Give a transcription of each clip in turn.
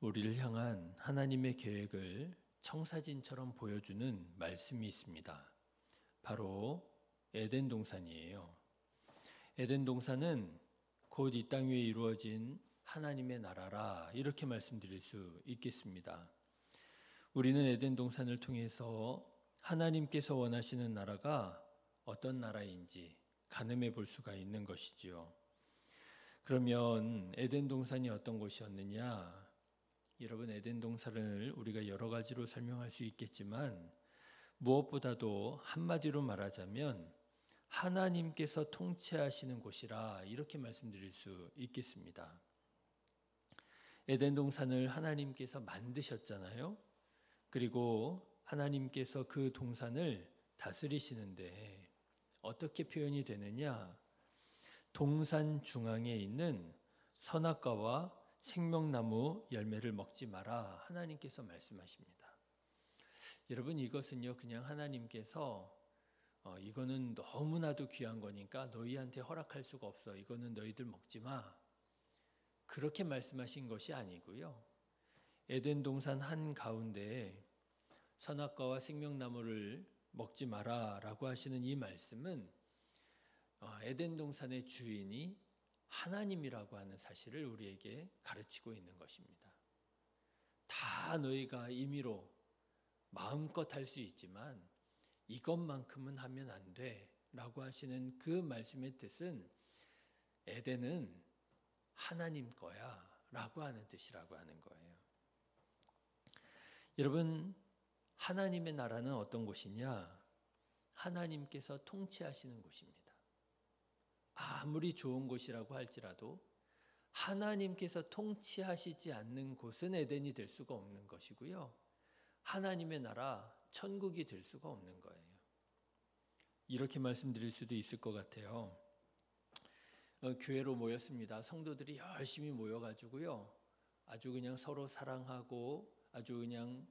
우리를 향한 하나님의 계획을 청사진처럼 보여주는 말씀이 있습니다. 바로 에덴 동산이에요. 에덴 동산은 곧 이 땅 위에 이루어진 하나님의 나라라, 이렇게 말씀드릴 수 있겠습니다. 우리는 에덴 동산을 통해서 하나님께서 원하시는 나라가 어떤 나라인지 가늠해 볼 수가 있는 것이지요. 그러면 에덴 동산이 어떤 곳이었느냐? 여러분, 에덴 동산을 우리가 여러 가지로 설명할 수 있겠지만 무엇보다도 한마디로 말하자면 하나님께서 통치하시는 곳이라, 이렇게 말씀드릴 수 있겠습니다. 에덴 동산을 하나님께서 만드셨잖아요. 그리고 하나님께서 그 동산을 다스리시는데 어떻게 표현이 되느냐? 동산 중앙에 있는 선악과와 생명나무 열매를 먹지 마라, 하나님께서 말씀하십니다. 여러분, 이것은요 그냥 하나님께서 이거는 너무나도 귀한 거니까 너희한테 허락할 수가 없어, 이거는 너희들 먹지 마, 그렇게 말씀하신 것이 아니고요. 에덴 동산 한가운데에 선악과와 생명나무를 먹지 마라 라고 하시는 이 말씀은 에덴 동산의 주인이 하나님이라고 하는 사실을 우리에게 가르치고 있는 것입니다. 다 너희가 임의로 마음껏 할 수 있지만 이것만큼은 하면 안 돼 라고 하시는 그 말씀의 뜻은 에덴은 하나님 거야 라고 하는 뜻이라고 하는 거예요. 여러분, 하나님의 나라는 어떤 곳이냐? 하나님께서 통치하시는 곳입니다. 아무리 좋은 곳이라고 할지라도 하나님께서 통치하시지 않는 곳은 에덴이 될 수가 없는 것이고요. 하나님의 나라, 천국이 될 수가 없는 거예요. 이렇게 말씀드릴 수도 있을 것 같아요. 교회로 모였습니다. 성도들이 열심히 모여가지고요, 아주 그냥 서로 사랑하고 아주 그냥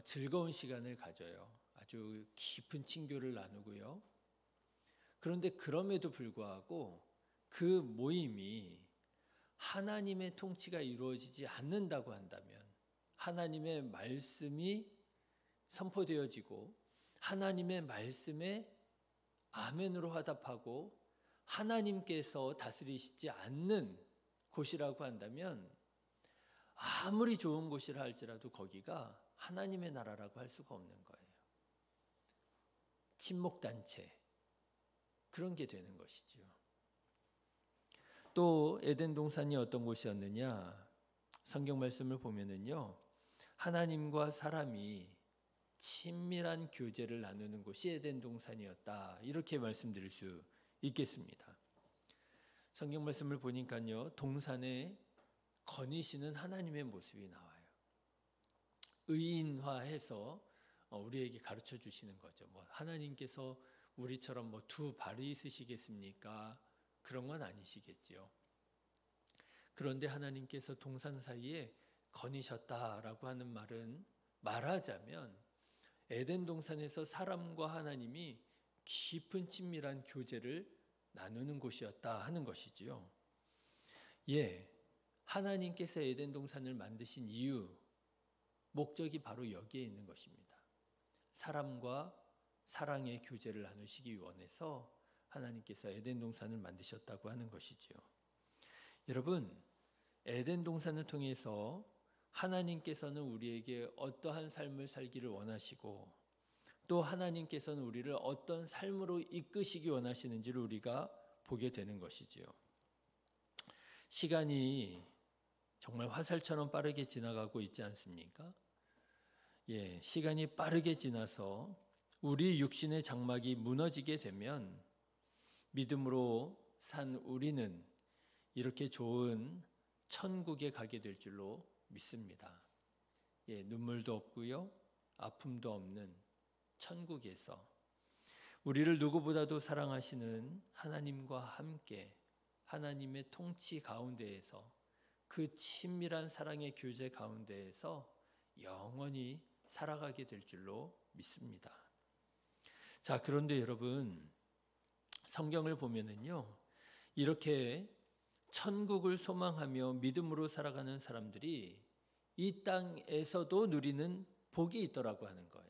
즐거운 시간을 가져요. 아주 깊은 친교를 나누고요. 그런데 그럼에도 불구하고 그 모임이 하나님의 통치가 이루어지지 않는다고 한다면, 하나님의 말씀이 선포되어지고 하나님의 말씀에 아멘으로 화답하고 하나님께서 다스리시지 않는 곳이라고 한다면, 아무리 좋은 곳이라 할지라도 거기가 하나님의 나라라고 할 수가 없는 거예요. 친목단체, 그런 게 되는 것이죠. 또 에덴 동산이 어떤 곳이었느냐? 성경 말씀을 보면은요, 하나님과 사람이 친밀한 교제를 나누는 곳이 에덴 동산이었다, 이렇게 말씀드릴 수 있겠습니다. 성경 말씀을 보니까요, 동산에 거니시는 하나님의 모습이 나와요. 의인화해서 우리에게 가르쳐 주시는 거죠. 하나님께서 우리처럼 두 발이 있으시겠습니까? 그런 건 아니시겠지요. 그런데 하나님께서 동산 사이에 거니셨다라고 하는 말은, 말하자면 에덴 동산에서 사람과 하나님이 깊은 친밀한 교제를 나누는 곳이었다 하는 것이지요. 하나님께서 에덴 동산을 만드신 이유, 목적이 바로 여기에 있는 것입니다. 사람과 사랑의 교제를 나누시기 원해서 하나님께서 에덴 동산을 만드셨다고 하는 것이지요. 여러분, 에덴 동산을 통해서 하나님께서는 우리에게 어떠한 삶을 살기를 원하시고, 또 하나님께서는 우리를 어떤 삶으로 이끄시기 원하시는지를 우리가 보게 되는 것이지요. 시간이 정말 화살처럼 빠르게 지나가고 있지 않습니까? 시간이 빠르게 지나서 우리 육신의 장막이 무너지게 되면 믿음으로 산 우리는 이렇게 좋은 천국에 가게 될 줄로 믿습니다. 눈물도 없고요, 아픔도 없는 천국에서 우리를 누구보다도 사랑하시는 하나님과 함께 하나님의 통치 가운데에서, 그 친밀한 사랑의 교제 가운데에서 영원히 살아가게 될 줄로 믿습니다. 자, 그런데 여러분, 성경을 보면은요, 이렇게 천국을 소망하며 믿음으로 살아가는 사람들이 이 땅에서도 누리는 복이 있더라고 하는 거예요.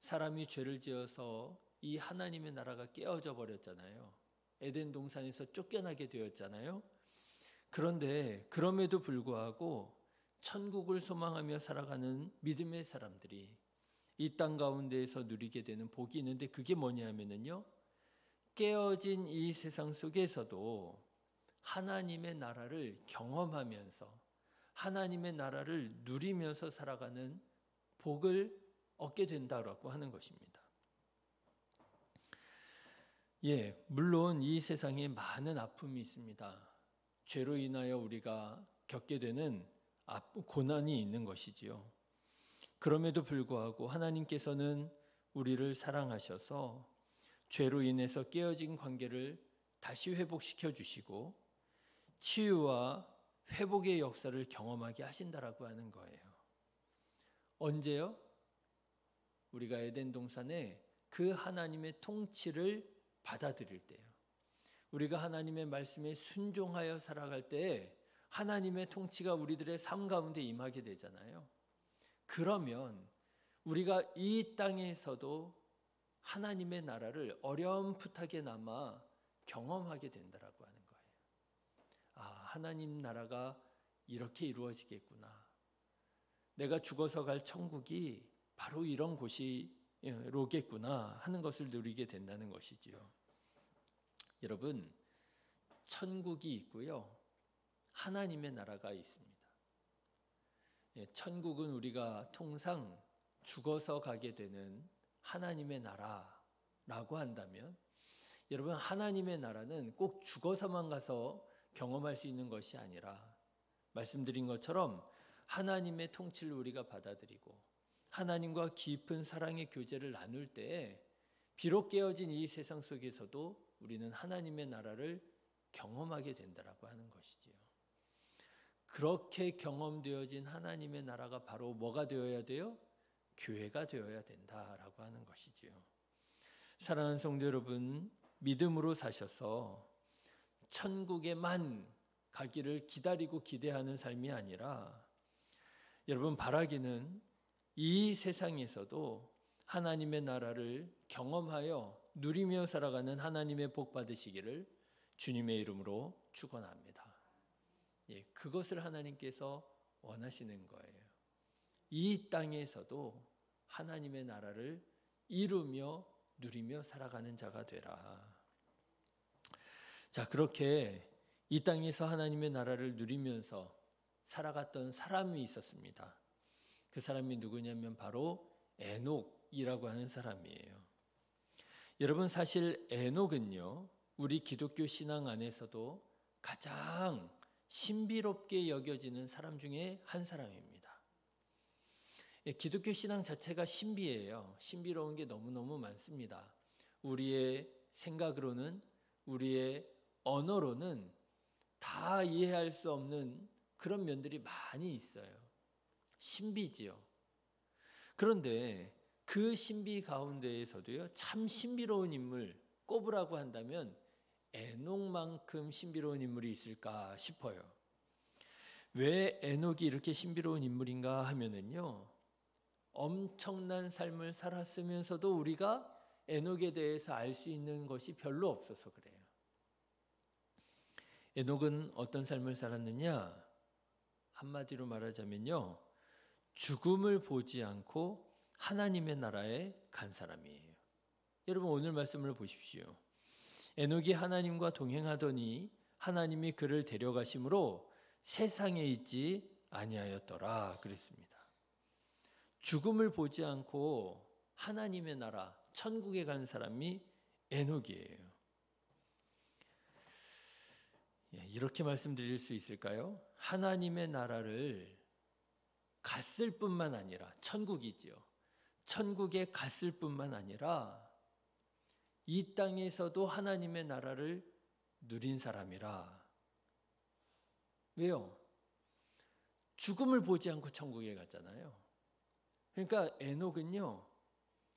사람이 죄를 지어서 이 하나님의 나라가 깨어져 버렸잖아요. 에덴 동산에서 쫓겨나게 되었잖아요. 그런데 그럼에도 불구하고 천국을 소망하며 살아가는 믿음의 사람들이 이 땅 가운데에서 누리게 되는 복이 있는데 그게 뭐냐면요. 깨어진 이 세상 속에서도 하나님의 나라를 경험하면서 하나님의 나라를 누리면서 살아가는 복을 얻게 된다고 하는 것입니다. 물론 이 세상에 많은 아픔이 있습니다. 죄로 인하여 우리가 겪게 되는 고난이 있는 것이지요. 그럼에도 불구하고 하나님께서는 우리를 사랑하셔서 죄로 인해서 깨어진 관계를 다시 회복시켜 주시고 치유와 회복의 역사를 경험하게 하신다라고 하는 거예요. 언제요? 우리가 에덴 동산에 그 하나님의 통치를 받아들일 때요. 우리가 하나님의 말씀에 순종하여 살아갈 때 하나님의 통치가 우리들의 삶 가운데 임하게 되잖아요. 그러면 우리가 이 땅에서도 하나님의 나라를 어렴풋하게나마 경험하게 된다라고 하는 거예요. 하나님 나라가 이렇게 이루어지겠구나. 내가 죽어서 갈 천국이 바로 이런 곳이로겠구나 하는 것을 누리게 된다는 것이지요. 여러분, 천국이 있고요. 하나님의 나라가 있습니다. 천국은 우리가 통상 죽어서 가게 되는 하나님의 나라라고 한다면 여러분, 하나님의 나라는 꼭 죽어서만 가서 경험할 수 있는 것이 아니라 말씀드린 것처럼 하나님의 통치를 우리가 받아들이고 하나님과 깊은 사랑의 교제를 나눌 때에 비록 깨어진 이 세상 속에서도 우리는 하나님의 나라를 경험하게 된다라고 하는 것이지요. 그렇게 경험되어진 하나님의 나라가 바로 뭐가 되어야 돼요? 교회가 되어야 된다라고 하는 것이지요. 사랑하는 성도 여러분, 믿음으로 사셔서 천국에만 가기를 기다리고 기대하는 삶이 아니라 여러분 바라기는 이 세상에서도 하나님의 나라를 경험하여 누리며 살아가는 하나님의 복 받으시기를 주님의 이름으로 축원합니다. 그것을 하나님께서 원하시는 거예요. 이 땅에서도 하나님의 나라를 이루며 누리며 살아가는 자가 되라. 자, 그렇게 이 땅에서 하나님의 나라를 누리면서 살아갔던 사람이 있었습니다. 그 사람이 누구냐면 바로 에녹이라고 하는 사람이에요. 여러분, 사실 에녹은요, 우리 기독교 신앙 안에서도 가장 신비롭게 여겨지는 사람 중에 한 사람입니다. 기독교 신앙 자체가 신비해요. 신비로운 게 너무너무 많습니다. 우리의 생각으로는, 우리의 언어로는 다 이해할 수 없는 그런 면들이 많이 있어요. 신비지요. 그런데 그 신비 가운데에서도요, 참 신비로운 인물 꼽으라고 한다면 에녹만큼 신비로운 인물이 있을까 싶어요. 왜 에녹이 이렇게 신비로운 인물인가 하면은요, 엄청난 삶을 살았으면서도 우리가 에녹에 대해서 알 수 있는 것이 별로 없어서 그래요. 에녹은 어떤 삶을 살았느냐? 한마디로 말하자면요, 죽음을 보지 않고 하나님의 나라에 간 사람이에요. 여러분, 오늘 말씀을 보십시오. 에녹이 하나님과 동행하더니 하나님이 그를 데려가심으로 세상에 있지 아니하였더라 그랬습니다. 죽음을 보지 않고 하나님의 나라, 천국에 간 사람이 에녹이에요. 이렇게 말씀드릴 수 있을까요? 하나님의 나라를 갔을 뿐만 아니라, 천국이지요. 천국에 갔을 뿐만 아니라 이 땅에서도 하나님의 나라를 누린 사람이라. 왜요? 죽음을 보지 않고 천국에 갔잖아요. 그러니까 에녹은요,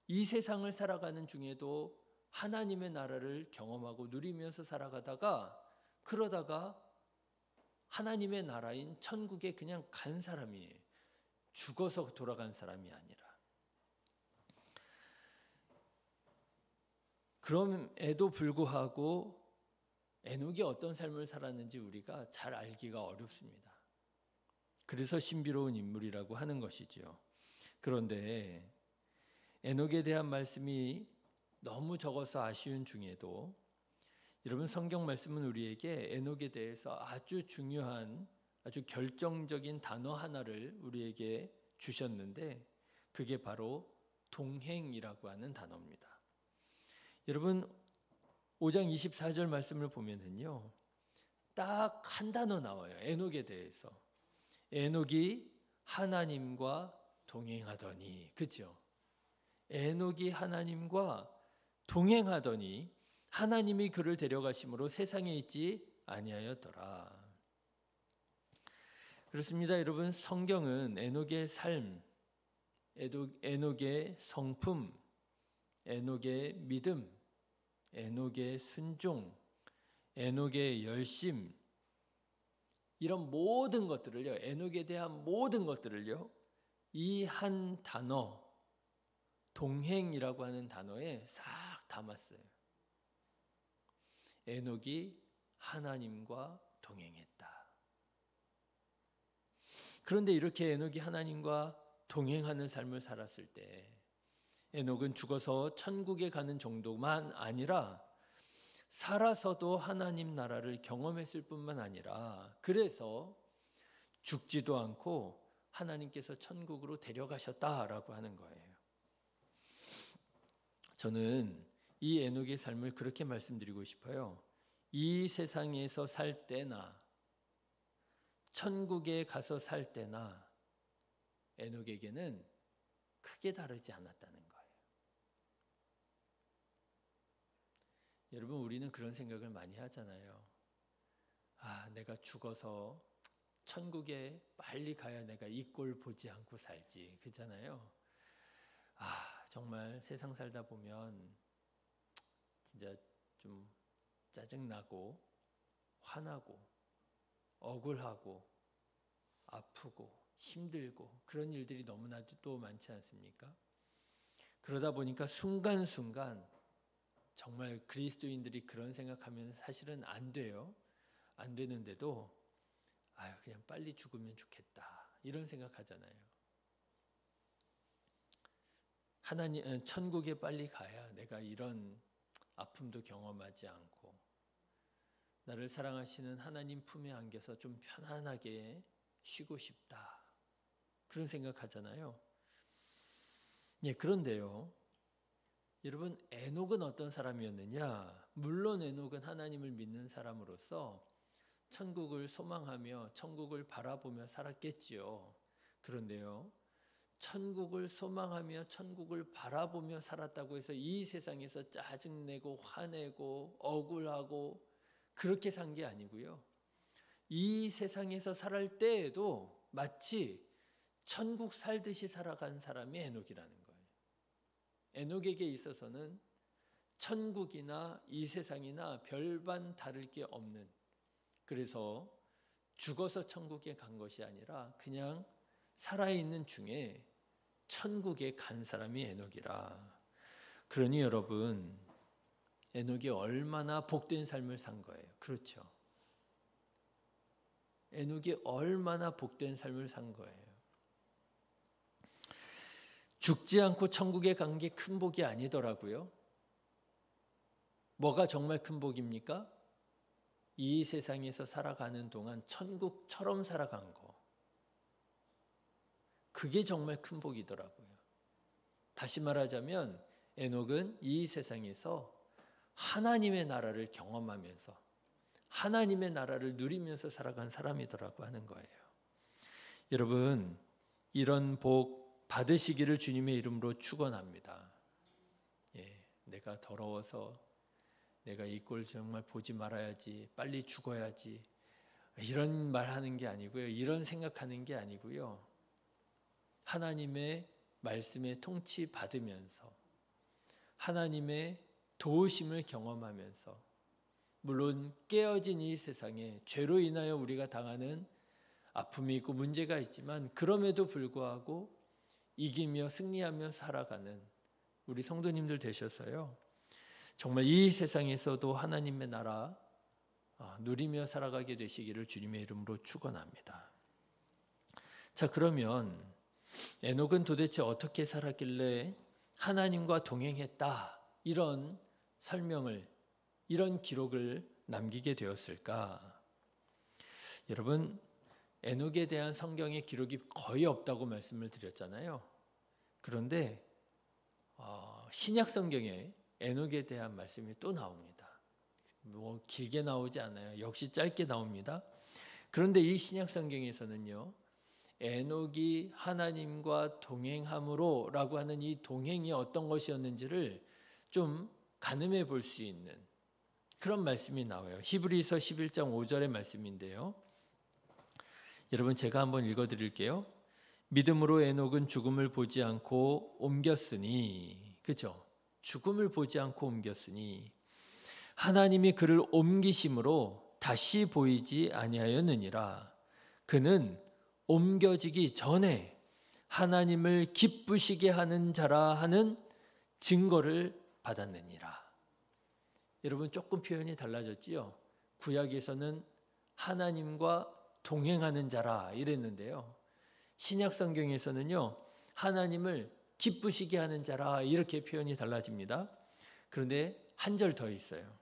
이 세상을 살아가는 중에도 하나님의 나라를 경험하고 누리면서 살아가다가 그러다가 하나님의 나라인 천국에 그냥 간 사람이에요. 죽어서 돌아간 사람이 아니라. 그럼에도 불구하고 에녹이 어떤 삶을 살았는지 우리가 잘 알기가 어렵습니다. 그래서 신비로운 인물이라고 하는 것이죠. 그런데 에녹에 대한 말씀이 너무 적어서 아쉬운 중에도 여러분 성경 말씀은 우리에게 에녹에 대해서 아주 중요한 아주 결정적인 단어 하나를 우리에게 주셨는데 그게 바로 동행이라고 하는 단어입니다. 여러분 5장 24절 말씀을 보면은요. 딱 한 단어 나와요. 에녹에 대해서. 에녹이 하나님과 동행하더니, 그렇죠? 에녹이 하나님과 동행하더니 하나님이 그를 데려가심으로 세상에 있지 아니하였더라. 그렇습니다. 여러분 성경은 에녹의 삶, 에녹의 성품, 에녹의 믿음, 에녹의 순종, 에녹의 열심, 이런 모든 것들을요, 에녹에 대한 모든 것들을요, 이 한 단어, 동행이라고 하는 단어에 싹 담았어요. 에녹이 하나님과 동행했다. 그런데 이렇게 에녹이 하나님과 동행하는 삶을 살았을 때 에녹은 죽어서 천국에 가는 정도만 아니라 살아서도 하나님 나라를 경험했을 뿐만 아니라 그래서 죽지도 않고 하나님께서 천국으로 데려가셨다라고 하는 거예요. 저는 이 에녹의 삶을 그렇게 말씀드리고 싶어요. 이 세상에서 살 때나 천국에 가서 살 때나 에녹에게는 크게 다르지 않았다는 거예요. 여러분 우리는 그런 생각을 많이 하잖아요. 내가 죽어서 천국에 빨리 가야 내가 이 꼴 보지 않고 살지. 그렇잖아요. 정말 세상 살다 보면 진짜 좀 짜증나고 화나고 억울하고 아프고 힘들고 그런 일들이 너무나도 또 많지 않습니까? 그러다 보니까 순간순간 정말 그리스도인들이 그런 생각하면 사실은 안 돼요. 안 되는데도 그냥 빨리 죽으면 좋겠다 이런 생각하잖아요. 하나님 천국에 빨리 가야 내가 이런 아픔도 경험하지 않고 나를 사랑하시는 하나님 품에 안겨서 좀 편안하게 쉬고 싶다 그런 생각하잖아요. 그런데요. 여러분 에녹은 어떤 사람이었느냐? 물론 에녹은 하나님을 믿는 사람으로서 천국을 소망하며 천국을 바라보며 살았겠지요. 그런데요. 천국을 소망하며 천국을 바라보며 살았다고 해서 이 세상에서 짜증내고 화내고 억울하고 그렇게 산 게 아니고요. 이 세상에서 살할 때에도 마치 천국 살듯이 살아간 사람이 에녹이라는 거예요. 에녹에게 있어서는 천국이나 이 세상이나 별반 다를 게 없는, 그래서 죽어서 천국에 간 것이 아니라 그냥 살아있는 중에 천국에 간 사람이 에녹이라. 그러니 여러분 에녹이 얼마나 복된 삶을 산 거예요. 그렇죠. 에녹이 얼마나 복된 삶을 산 거예요. 죽지 않고 천국에 간 게 큰 복이 아니더라고요. 뭐가 정말 큰 복입니까? 이 세상에서 살아가는 동안 천국처럼 살아간 거. 그게 정말 큰 복이더라고요. 다시 말하자면 에녹은 이 세상에서 하나님의 나라를 경험하면서 하나님의 나라를 누리면서 살아간 사람이더라고 하는 거예요. 여러분 이런 복 받으시기를 주님의 이름으로 축원합니다. 내가 더러워서 내가 이 꼴 정말 보지 말아야지, 빨리 죽어야지 이런 말하는 게 아니고요. 이런 생각하는 게 아니고요. 하나님의 말씀에 통치 받으면서 하나님의 도우심을 경험하면서 물론 깨어진 이 세상에 죄로 인하여 우리가 당하는 아픔이 있고 문제가 있지만 그럼에도 불구하고 이기며 승리하며 살아가는 우리 성도님들 되셔서요. 정말 이 세상에서도 하나님의 나라 누리며 살아가게 되시기를 주님의 이름으로 축원합니다. 자, 그러면 에녹은 도대체 어떻게 살았길래 하나님과 동행했다, 이런 설명을, 이런 기록을 남기게 되었을까? 여러분, 에녹에 대한 성경의 기록이 거의 없다고 말씀을 드렸잖아요. 그런데 신약 성경에 에녹에 대한 말씀이 또 나옵니다. 뭐 길게 나오지 않아요. 역시 짧게 나옵니다. 그런데 이 신약 성경에서는요, 에녹이 하나님과 동행함으로 라고 하는 이 동행이 어떤 것이었는지를 좀 가늠해 볼 수 있는 그런 말씀이 나와요. 히브리서 11장 5절의 말씀인데요. 여러분, 제가 한번 읽어드릴게요. 믿음으로 에녹은 죽음을 보지 않고 옮겼으니, 그죠? 죽음을 보지 않고 옮겼으니 하나님이 그를 옮기심으로 다시 보이지 아니하였느니라. 그는 옮겨지기 전에 하나님을 기쁘시게 하는 자라 하는 증거를 받았느니라. 여러분, 조금 표현이 달라졌지요? 구약에서는 하나님과 동행하는 자라 이랬는데요. 신약 성경에서는요, 하나님을 기쁘시게 하는 자라 이렇게 표현이 달라집니다. 그런데 한 절 더 있어요.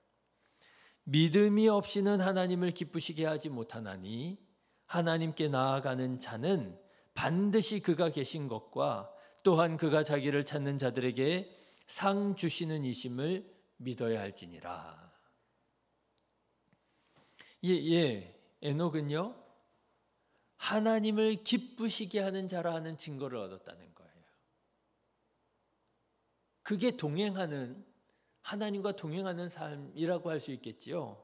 믿음이 없이는 하나님을 기쁘시게 하지 못하나니 하나님께 나아가는 자는 반드시 그가 계신 것과 또한 그가 자기를 찾는 자들에게 상 주시는 이심을 믿어야 할지니라. 에녹은요, 하나님을 기쁘시게 하는 자라 하는 증거를 얻었다는 거예요. 그게 동행하는, 하나님과 동행하는 삶이라고 할 수 있겠지요.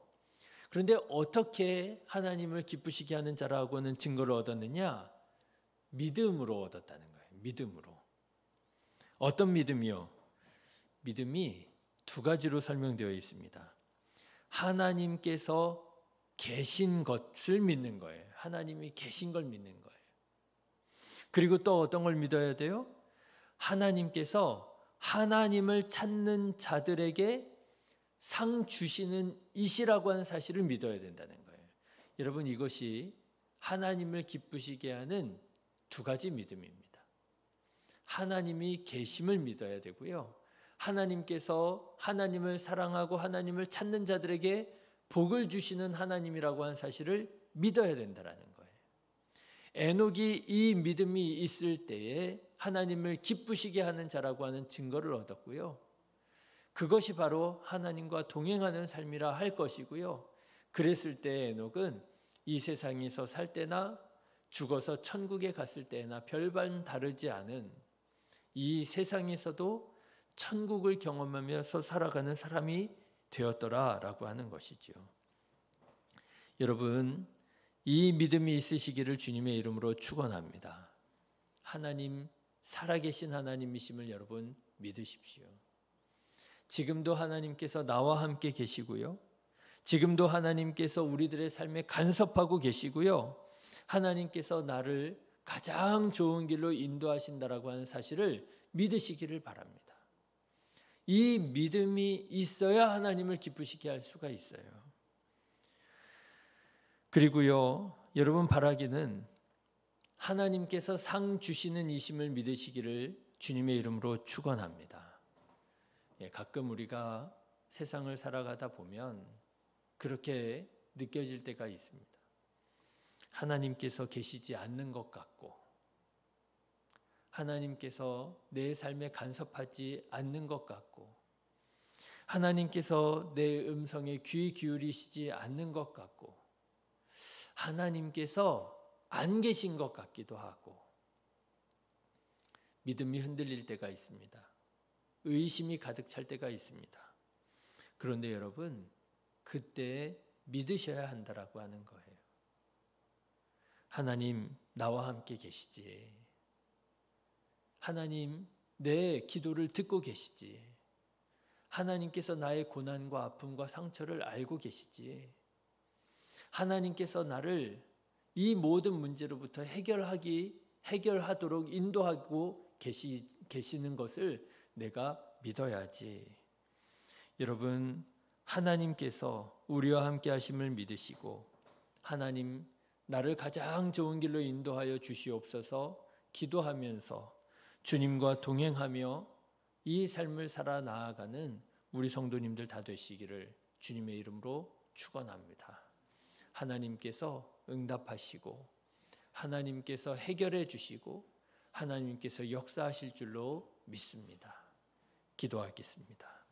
그런데 어떻게 하나님을 기쁘시게 하는 자라고는 증거를 얻었느냐? 믿음으로 얻었다는 거예요. 믿음으로. 어떤 믿음이요? 믿음이 두 가지로 설명되어 있습니다. 하나님께서 계신 것을 믿는 거예요. 하나님이 계신 걸 믿는 거예요. 그리고 또 어떤 걸 믿어야 돼요? 하나님께서 하나님을 찾는 자들에게 상 주시는 이시라고 하는 사실을 믿어야 된다는 거예요. 여러분, 이것이 하나님을 기쁘시게 하는 두 가지 믿음입니다. 하나님이 계심을 믿어야 되고요. 하나님께서 하나님을 사랑하고 하나님을 찾는 자들에게 복을 주시는 하나님이라고 하는 사실을 믿어야 된다는 거예요. 에녹이 이 믿음이 있을 때에 하나님을 기쁘시게 하는 자라고 하는 증거를 얻었고요. 그것이 바로 하나님과 동행하는 삶이라 할 것이고요. 그랬을 때 에녹은 이 세상에서 살 때나 죽어서 천국에 갔을 때나 별반 다르지 않은 이 세상에서도 천국을 경험하면서 살아가는 사람이 되었더라라고 하는 것이죠. 여러분, 이 믿음이 있으시기를 주님의 이름으로 축원합니다. 하나님, 살아계신 하나님이심을 여러분 믿으십시오. 지금도 하나님께서 나와 함께 계시고요. 지금도 하나님께서 우리들의 삶에 간섭하고 계시고요. 하나님께서 나를 가장 좋은 길로 인도하신다라고 하는 사실을 믿으시기를 바랍니다. 이 믿음이 있어야 하나님을 기쁘시게 할 수가 있어요. 그리고요, 여러분 바라기는 하나님께서 상 주시는 이심을 믿으시기를 주님의 이름으로 축원합니다. 가끔 우리가 세상을 살아가다 보면 그렇게 느껴질 때가 있습니다. 하나님께서 계시지 않는 것 같고, 하나님께서 내 삶에 간섭하지 않는 것 같고, 하나님께서 내 음성에 귀 기울이시지 않는 것 같고, 하나님께서 안 계신 것 같기도 하고, 믿음이 흔들릴 때가 있습니다. 의심이 가득 찰 때가 있습니다. 그런데 여러분, 그때 믿으셔야 한다라고 하는 거예요. 하나님, 나와 함께 계시지. 하나님, 내 기도를 듣고 계시지. 하나님께서 나의 고난과 아픔과 상처를 알고 계시지. 하나님께서 나를 이 모든 문제로부터 해결하도록 인도하고 계시는 것을 내가 믿어야지. 여러분, 하나님께서 우리와 함께 하심을 믿으시고 하나님 나를 가장 좋은 길로 인도하여 주시옵소서 기도하면서 주님과 동행하며 이 삶을 살아 나아가는 우리 성도님들 다 되시기를 주님의 이름으로 축원합니다. 하나님께서 응답하시고 하나님께서 해결해 주시고 하나님께서 역사하실 줄로 믿습니다. 기도하겠습니다.